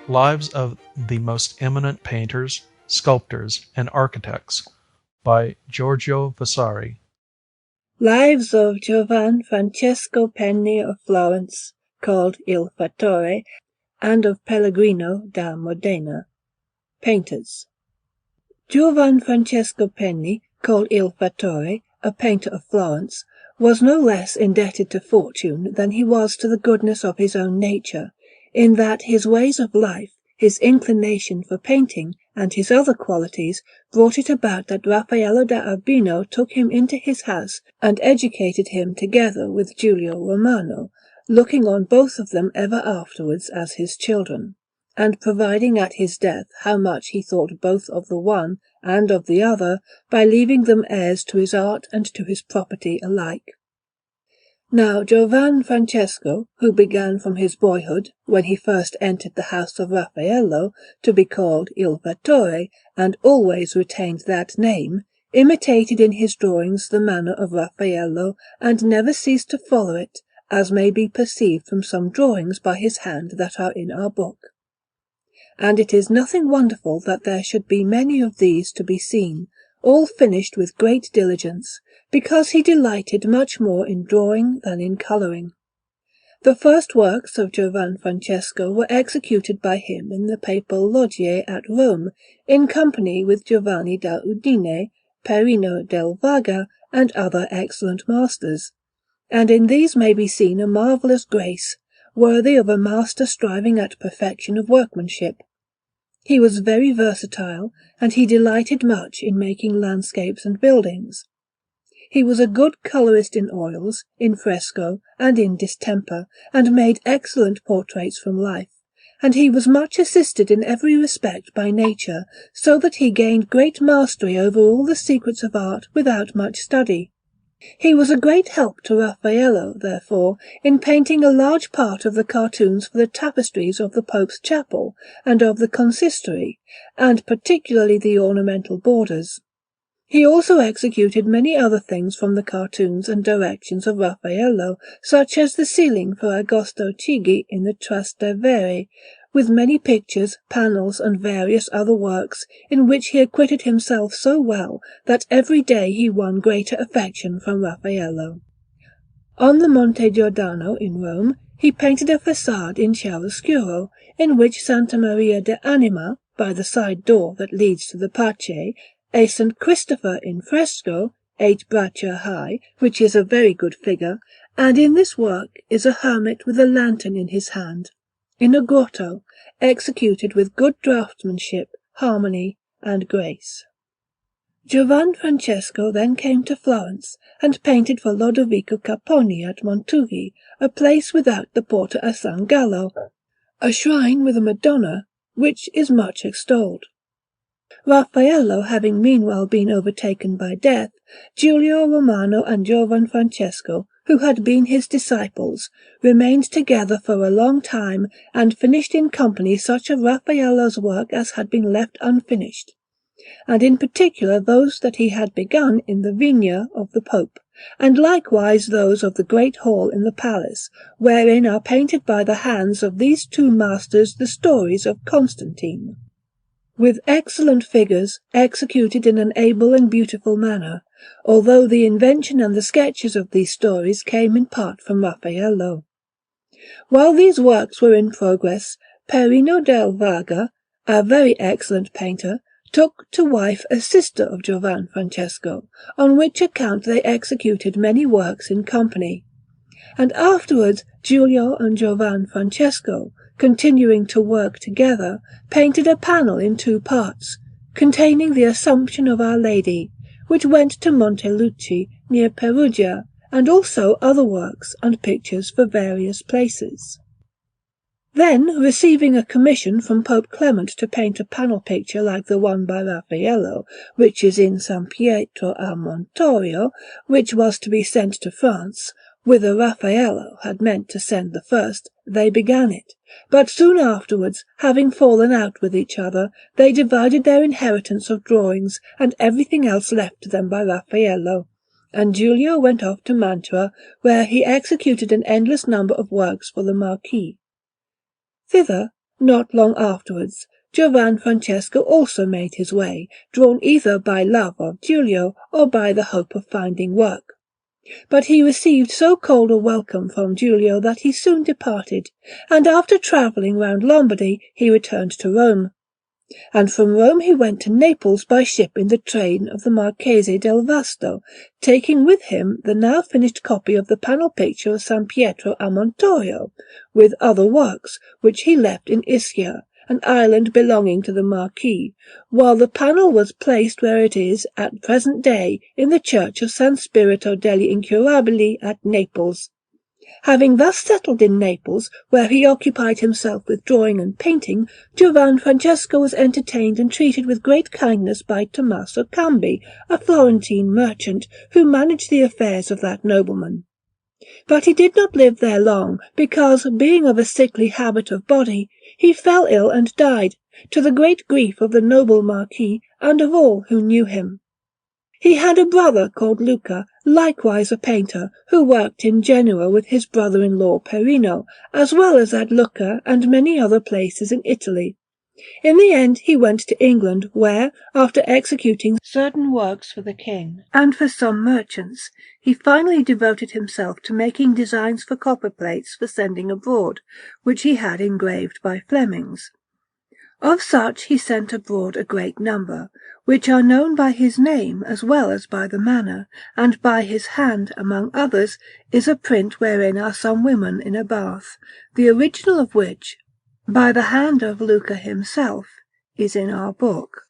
Lives of the Most Eminent Painters, Sculptors, and Architects by Giorgio Vasari. Lives of Giovan Francesco Penni of Florence, called Il Fattore, and of Pellegrino da Modena. Painters. Giovan Francesco Penni, called Il Fattore, a painter of Florence, was no less indebted to fortune than he was to the goodness of his own nature, in that his ways of life, his inclination for painting, and his other qualities brought it about that Raphael da Urbino took him into his house and educated him together with Giulio Romano, looking on both of them ever afterwards as his children, and providing at his death how much he thought both of the one and of the other, by leaving them heirs to his art and to his property alike. Now Giovan Francesco, who began from his boyhood, when he first entered the house of Raffaello, to be called Il Fattore, and always retained that name, imitated in his drawings the manner of Raffaello, and never ceased to follow it, as may be perceived from some drawings by his hand that are in our book. And it is nothing wonderful that there should be many of these to be seen, all finished with great diligence, because he delighted much more in drawing than in colouring. The first works of Giovan Francesco were executed by him in the Papal Loggie at Rome, in company with Giovanni da Udine, Perino del Vaga, and other excellent masters, and in these may be seen a marvellous grace, worthy of a master striving at perfection of workmanship. He was very versatile, and he delighted much in making landscapes and buildings. He was a good colourist in oils, in fresco, and in distemper, and made excellent portraits from life, and he was much assisted in every respect by nature, so that he gained great mastery over all the secrets of art without much study. He was a great help to Raffaello, therefore, in painting a large part of the cartoons for the tapestries of the Pope's chapel and of the consistory, and particularly the ornamental borders. He also executed many other things from the cartoons and directions of Raffaello, such as the ceiling for Agosto Chigi in the Trastevere, with many pictures, panels, and various other works, in which he acquitted himself so well that every day he won greater affection from Raffaello. On the Monte Giordano in Rome, he painted a façade in chiaroscuro, in which Santa Maria de Anima, by the side door that leads to the Pace, a St. Christopher in fresco, 8 braccia high, which is a very good figure, and in this work is a hermit with a lantern in his hand, in a grotto, executed with good draughtsmanship, harmony, and grace. Giovan Francesco then came to Florence, and painted for Lodovico Capponi at Montughi, a place without the Porta a San Gallo, a shrine with a Madonna, which is much extolled. Raffaello having meanwhile been overtaken by death, Giulio Romano and Giovan Francesco, who had been his disciples, remained together for a long time, and finished in company such of Raffaello's work as had been left unfinished, and in particular those that he had begun in the Vigna of the Pope, and likewise those of the great hall in the palace, wherein are painted by the hands of these two masters the stories of Constantine, with excellent figures, executed in an able and beautiful manner, although the invention and the sketches of these stories came in part from Raffaello. While these works were in progress, Perino del Vaga, a very excellent painter, took to wife a sister of Giovan Francesco, on which account they executed many works in company. And afterwards Giulio and Giovan Francesco, continuing to work together, painted a panel in 2 parts, containing the Assumption of Our Lady, which went to Monteluci, near Perugia, and also other works and pictures for various places. Then, receiving a commission from Pope Clement to paint a panel picture like the one by Raffaello, which is in San Pietro a Montorio, which was to be sent to France, whither Raffaello had meant to send the first, they began it, but soon afterwards, having fallen out with each other, they divided their inheritance of drawings and everything else left to them by Raffaello, and Giulio went off to Mantua, where he executed an endless number of works for the Marquis. Thither, Not long afterwards, Giovan Francesco also made his way, drawn either by love of Giulio or by the hope of finding work. But he received so cold a welcome from Giulio that he soon departed, and after travelling round Lombardy he returned to Rome. And from Rome he went to Naples by ship in the train of the Marchese del Vasto, taking with him the now finished copy of the panel picture of San Pietro a Montorio, with other works, which he left in Ischia, an island belonging to the Marquis, while the panel was placed where it is at present day in the church of San Spirito degli Incurabili at Naples. Having thus settled in Naples, where he occupied himself with drawing and painting, Giovan Francesco was entertained and treated with great kindness by Tommaso Cambi, a Florentine merchant, who managed the affairs of that nobleman. But he did not live there long, because, being of a sickly habit of body, he fell ill and died, to the great grief of the noble Marquis and of all who knew him. He had a brother called Luca, likewise a painter, who worked in Genoa with his brother-in-law Perino, as well as at Lucca and many other places in Italy. In the end he went to England, where, after executing certain works for the king and for some merchants, he finally devoted himself to making designs for copper plates for sending abroad, which he had engraved by Flemings. Of such he sent abroad a great number, which are known by his name as well as by the manner, and by his hand, among others, is a print wherein are some women in a bath, the original of which, by the hand of Luca himself, is in our book.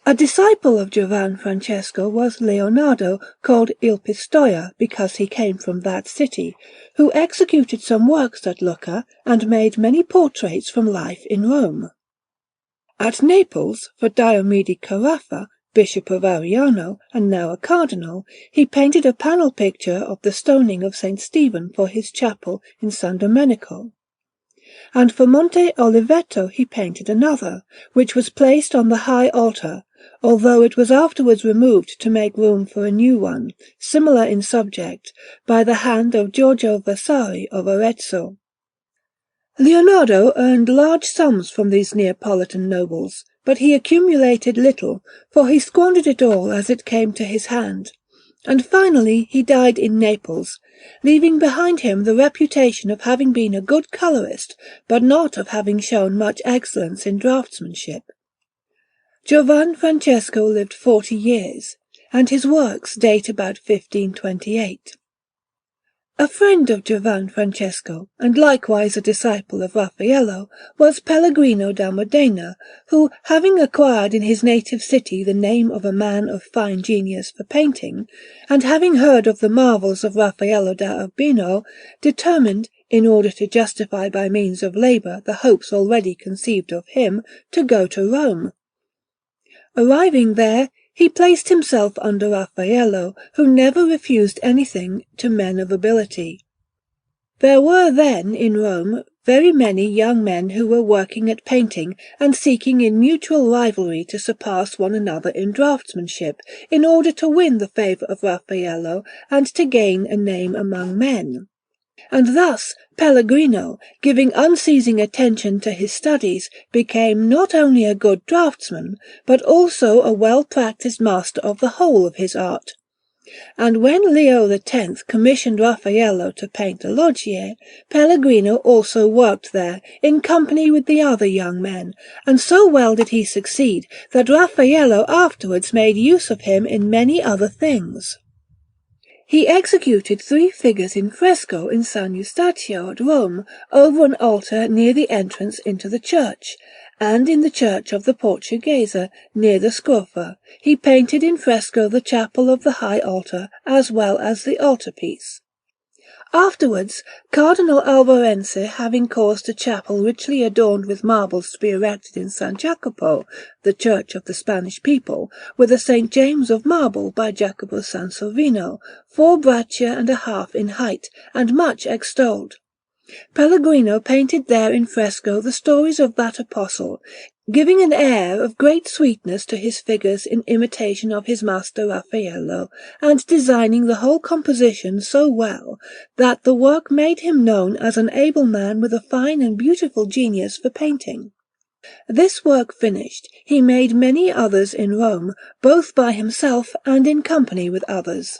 A disciple of Giovan Francesco was Leonardo, called Il Pistoia, because he came from that city, who executed some works at Lucca and made many portraits from life in Rome. At Naples, for Diomede Carafa, Bishop of Ariano, and now a cardinal, he painted a panel picture of the stoning of St. Stephen for his chapel in San Domenico. And for Monte Oliveto he painted another, which was placed on the high altar, although it was afterwards removed to make room for a new one, similar in subject, by the hand of Giorgio Vasari of Arezzo. Leonardo earned large sums from these Neapolitan nobles, but he accumulated little, for he squandered it all as it came to his hand, and finally he died in Naples, leaving behind him the reputation of having been a good colourist, but not of having shown much excellence in draughtsmanship. Giovan Francesco lived 40 years, and his works date about 1528. A friend of Giovan Francesco, and likewise a disciple of Raffaello, was Pellegrino da Modena, who, having acquired in his native city the name of a man of fine genius for painting, and having heard of the marvels of Raffaello da Urbino, determined, in order to justify by means of labour the hopes already conceived of him, to go to Rome. Arriving there, he placed himself under Raffaello, who never refused anything to men of ability. There were then in Rome very many young men who were working at painting and seeking in mutual rivalry to surpass one another in draughtsmanship, in order to win the favour of Raffaello and to gain a name among men. And thus Pellegrino, giving unceasing attention to his studies, became not only a good draughtsman, but also a well-practised master of the whole of his art. And when Leo X commissioned Raffaello to paint the loggie, Pellegrino also worked there, in company with the other young men, and so well did he succeed, that Raffaello afterwards made use of him in many other things. He executed 3 figures in fresco in San Eustachio at Rome, over an altar near the entrance into the church, and in the church of the Portuguese, near the Scrofa, he painted in fresco the chapel of the high altar as well as the altarpiece. Afterwards, Cardinal Alborense, having caused a chapel richly adorned with marbles to be erected in San Jacopo, the church of the Spanish people, with a St. James of marble by Jacopo Sansovino, 4 braccia and a half in height, and much extolled. Pellegrino painted there in fresco the stories of that apostle, giving an air of great sweetness to his figures in imitation of his master Raffaello, and designing the whole composition so well that the work made him known as an able man with a fine and beautiful genius for painting. This work finished, he made many others in Rome, both by himself and in company with others.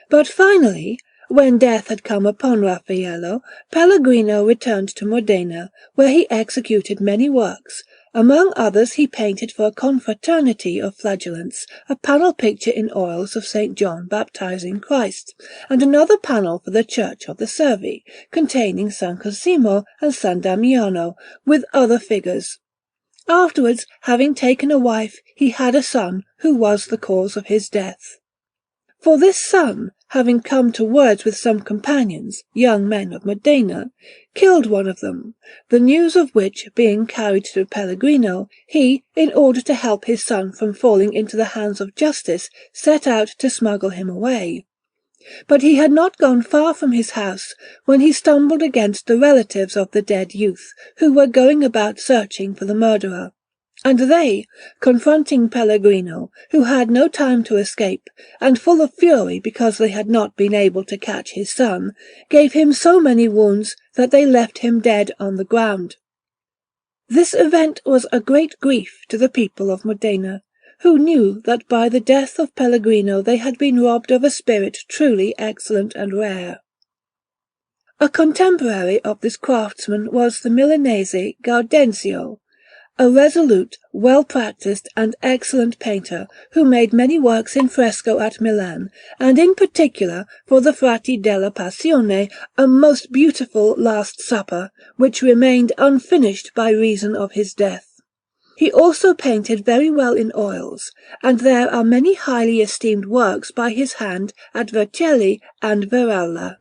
But finally, when death had come upon Raffaello, Pellegrino returned to Modena, where he executed many works. Among others he painted for a confraternity of Flagellants a panel picture in oils of St. John baptizing Christ, and another panel for the Church of the Servi, containing S. Cosimo and S. Damiano, with other figures. Afterwards, having taken a wife, he had a son, who was the cause of his death. For this son, having come to words with some companions, young men of Modena, killed one of them, the news of which being carried to Pellegrino, he, in order to help his son from falling into the hands of justice, set out to smuggle him away. But he had not gone far from his house when he stumbled against the relatives of the dead youth, who were going about searching for the murderer. And they, confronting Pellegrino, who had no time to escape, and full of fury because they had not been able to catch his son, gave him so many wounds that they left him dead on the ground. This event was a great grief to the people of Modena, who knew that by the death of Pellegrino they had been robbed of a spirit truly excellent and rare. A contemporary of this craftsman was the Milanese Gaudenzio, a resolute, well-practised, and excellent painter, who made many works in fresco at Milan, and in particular for the Frati della Passione a most beautiful Last Supper, which remained unfinished by reason of his death. He also painted very well in oils, and there are many highly esteemed works by his hand at Vercelli and Veralla.